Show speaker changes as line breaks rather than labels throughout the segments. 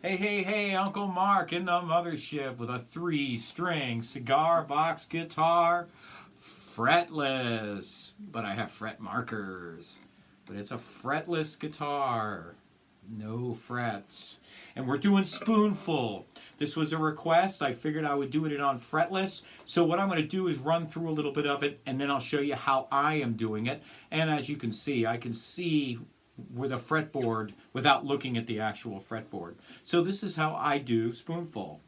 Hey, Uncle Mark in the mothership with a 3-string cigar box guitar, fretless, but I have fret markers. But it's a fretless guitar, no frets. And we're doing Spoonful. This was a request. I figured I would do it on fretless. So what I'm going to do is run through a little bit of it, and then I'll show you how I am doing it. And as you can see, I can see with a fretboard without looking at the actual fretboard. So this is how I do Spoonful.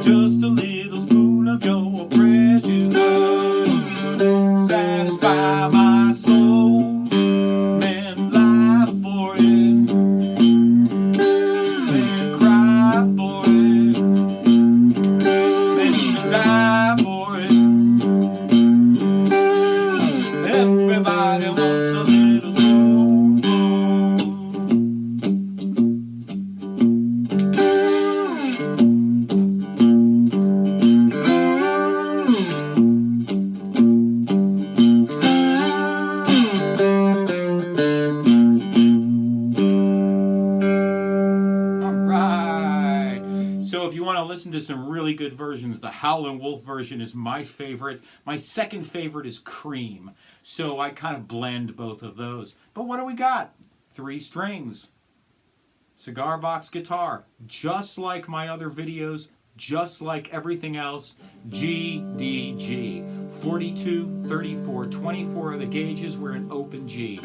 Just a little spoon of your precious love, satisfy my soul, men lie for it, men cry for it, men even die for it. Everybody wants a little spoonful. So if you want to listen to some really good versions, the Howlin' Wolf version is my favorite. My second favorite is Cream. So I kind of blend both of those. But what do we got? 3 strings. Cigar box guitar. Just like my other videos, just like everything else, G, D, G. 42, 34, 24 of the gauges, we're in open G.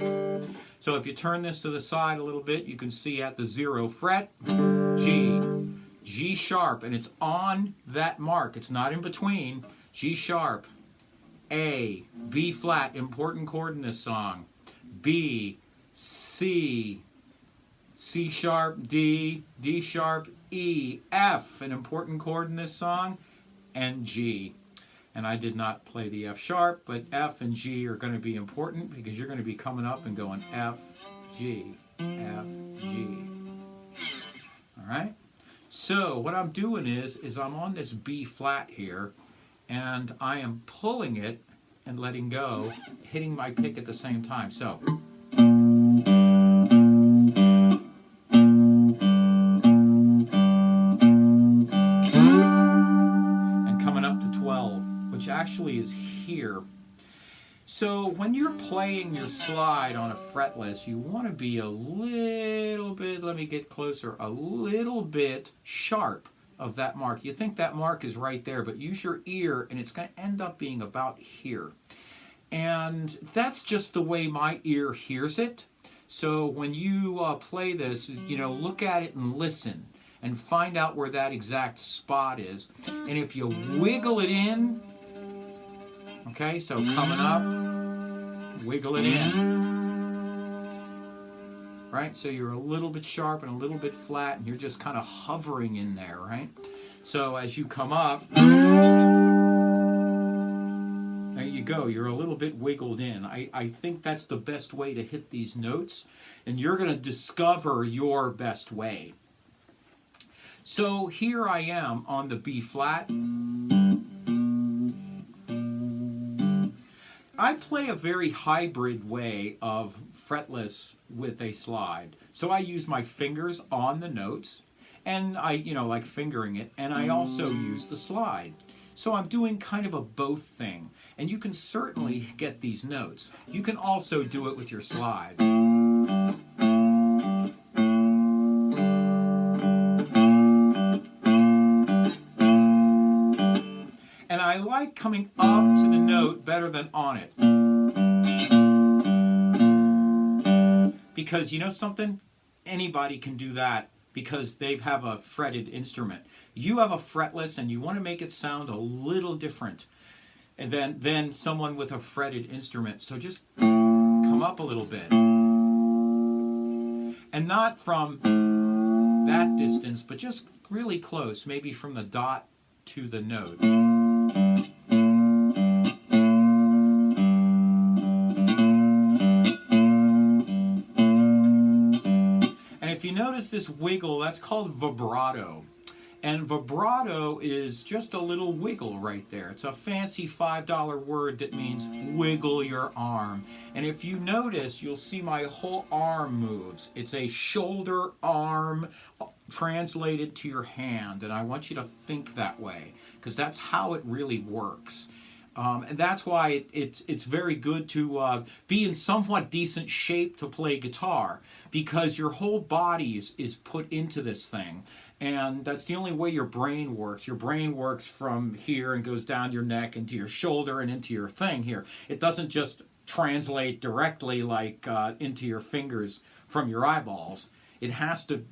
So if you turn this to the side a little bit, you can see at the 0 fret, G. G sharp, and it's on that mark. It's not in between. G sharp, A, B flat, important chord in this song. B, C, C sharp, D, D sharp, E, F, an important chord in this song, and G. And I did not play the F sharp, but F and G are going to be important because you're going to be coming up and going F, G, F, G. All right? So what I'm doing is I'm on this B flat here, and I am pulling it and letting go, hitting my pick at the same time. So. And coming up to 12, which actually is here. So when you're playing your slide on a fretless, you want to be a little bit, let me get closer, a little bit sharp of that mark. You think that mark is right there, but use your ear and it's going to end up being about here. And that's just the way my ear hears it. So when you play this, look at it and listen and find out where that exact spot is. And if you wiggle it in, okay, so coming up, wiggle it in. Right, so you're a little bit sharp and a little bit flat, and you're just kind of hovering in there, right? So as you come up, there you go, you're a little bit wiggled in. I think that's the best way to hit these notes, and you're going to discover your best way. So here I am on the B flat. I play a very hybrid way of fretless with a slide. So I use my fingers on the notes, and I, like fingering it, and I also use the slide. So I'm doing kind of a both thing, and you can certainly get these notes. You can also do it with your slide. And I like coming up to the note better than on it. Because you know something? Anybody can do that because they have a fretted instrument. You have a fretless and you want to make it sound a little different than someone with a fretted instrument. So just come up a little bit. And not from that distance, but just really close, maybe from the dot to the note. if you notice this wiggle, that's called vibrato. And vibrato is just a little wiggle right there. It's a fancy $5 word that means wiggle your arm. And if you notice, you'll see my whole arm moves. It's a shoulder arm translated to your hand. And I want you to think that way, because that's how it really works. And that's why it's very good to be in somewhat decent shape to play guitar, because your whole body is put into this thing. And that's the only way your brain works. Your brain works from here and goes down your neck into your shoulder and into your thing here. It doesn't just translate directly like into your fingers from your eyeballs. It has to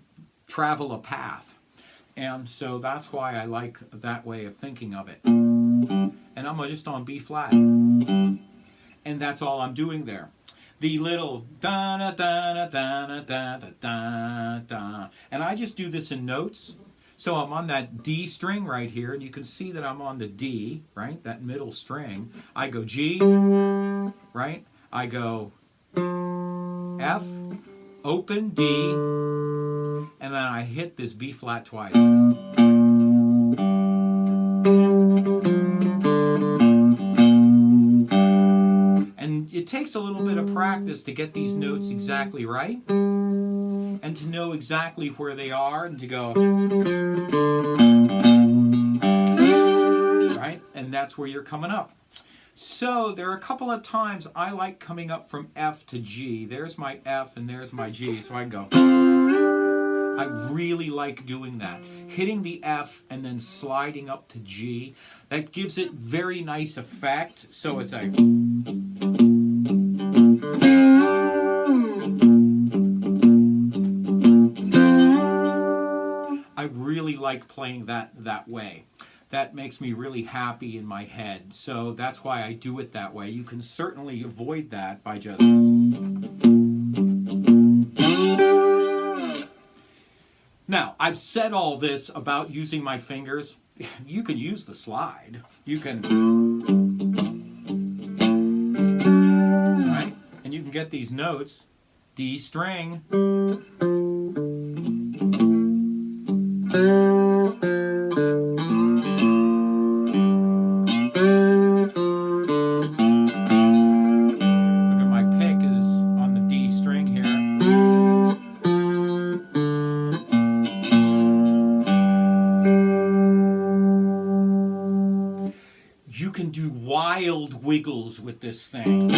travel a path. And so that's why I like that way of thinking of it. And I'm just on B flat. And that's all I'm doing there. The little da da da da da da da da da. And I just do this in notes. So I'm on that D string right here, and you can see that I'm on the D, right? That middle string. I go G, right? I go F, open D, and then I hit this B flat twice. It takes a little bit of practice to get these notes exactly right and to know exactly where they are and to go, right? And that's where you're coming up. So there are a couple of times I like coming up from F to G. There's my F and there's my G. So I go. I really like doing that. Hitting the F and then sliding up to G. That gives it very nice effect. So it's a... I really like playing that way. That makes me really happy in my head. So that's why I do it that way. You can certainly avoid that by just... Now, I've said all this about using my fingers. You can use the slide. You can... Right? And you can get these notes. D string. Wild wiggles with this thing.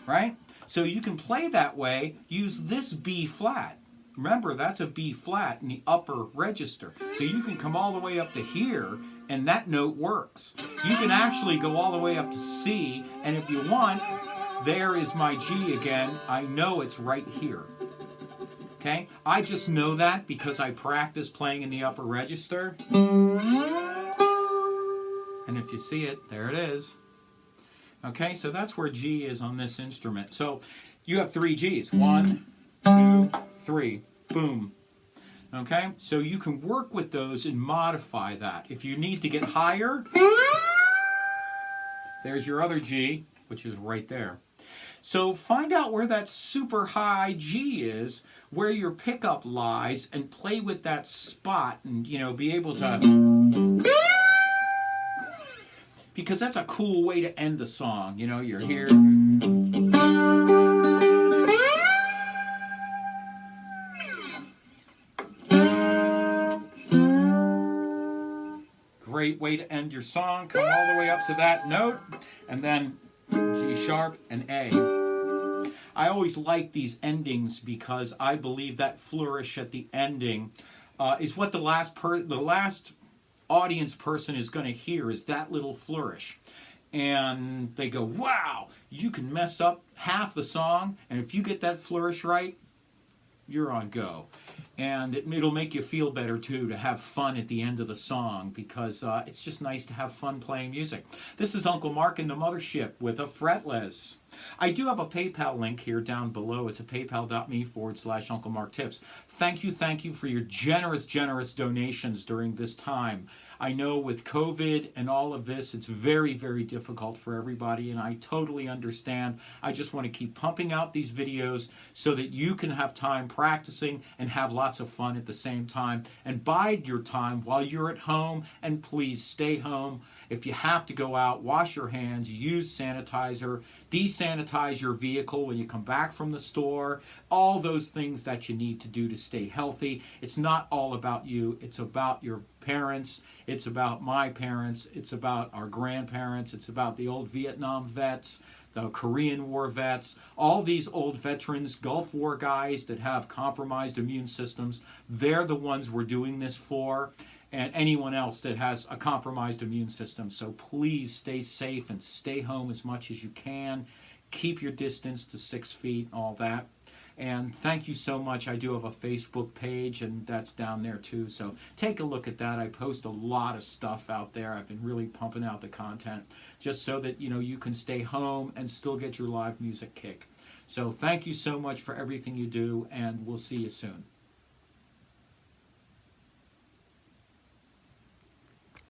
Right? So you can play that way, use this B flat. Remember, that's a B flat in the upper register. So you can come all the way up to here, and that note works. You can actually go all the way up to C, and if you want, there is my G again. I know it's right here. Okay? I just know that because I practice playing in the upper register. And if you see it, there it is. Okay, so that's where G is on this instrument. So you have 3 Gs. 1, 2, 3. Boom. Okay, so you can work with those and modify that. If you need to get higher, there's your other G, which is right there. So find out where that super high G is, where your pickup lies, and play with that spot and, you know, be able to... Because that's a cool way to end the song. You know, you're here... Great way to end your song. Come all the way up to that note, and then G sharp and A. I always like these endings because I believe that flourish at the ending is what the last audience person is going to hear, is that little flourish. And they go, wow, you can mess up half the song, and if you get that flourish right, you're on go. And it'll make you feel better, too, to have fun at the end of the song, because it's just nice to have fun playing music. This is Uncle Mark in the Mothership with a Fretless. I do have a PayPal link here down below. It's a paypal.me/Uncle Mark Tips. Thank you for your generous donations during this time. I know with COVID and all of this, it's very difficult for everybody, and I totally understand. I just want to keep pumping out these videos so that you can have time practicing and have lots of fun at the same time. And bide your time while you're at home, and please stay home. If you have to go out, wash your hands, use sanitizer, desanitize your vehicle when you come back from the store, all those things that you need to do to stay healthy. It's not all about you. It's about your parents. It's about my parents. It's about our grandparents. It's about the old Vietnam vets, the Korean War vets, all these old veterans, Gulf War guys that have compromised immune systems. They're the ones we're doing this for, and anyone else that has a compromised immune system. So please stay safe and stay home as much as you can. Keep your distance to 6 feet, all that. And thank you so much. I do have a Facebook page, and that's down there too. So take a look at that. I post a lot of stuff out there. I've been really pumping out the content just so that you can stay home and still get your live music kick. So thank you so much for everything you do, and we'll see you soon.